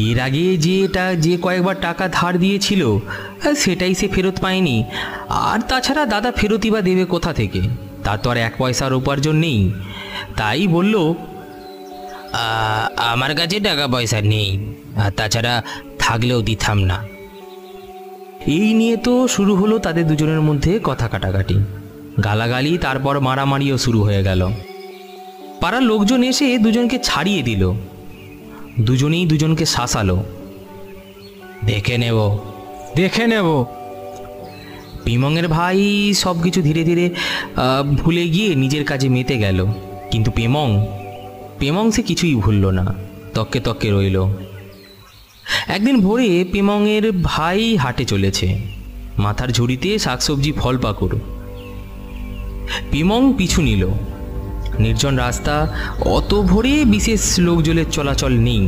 এর আগে যে কয়েকবার টাকা ধার দিয়েছিল সেটাই সে ফেরত পায়নি। আর তাছাড়া দাদা ফেরতই বা দেবে কোথা থেকে? তার তো আর এক পয়সার উপার্জন নেই। তাই বলল, আমার কাছে টাকা পয়সা নেই, আর তাছাড়া থাকলেও দিতাম না। এই নিয়ে তো শুরু হলো তাদের দুজনের মধ্যে কথা কাটাকাটি, গালাগালি, তারপর মারামারিও শুরু হয়ে গেল। পাড়ার লোকজন এসে দুজনকে ছাড়িয়ে দিল। দুজনেই দুজনকে শাসালো। দেখে নেব। পিমংয়ের ভাই সব কিছু ধীরে ধীরে ভুলে গিয়ে নিজের কাজে মেতে গেল। কিন্তু পেমং সে কিছুই ভুলল না, তককে তককে রইল। একদিন ভোরে পেমংয়ের ভাই হাটে চলেছে, মাথার ঝুড়িতে শাকসবজি ফল পাকুড়। পেমং পিছু নিল। নির্জন রাস্তা, অত ভোরে বিশেষ লোকজনের চলাচল নেই।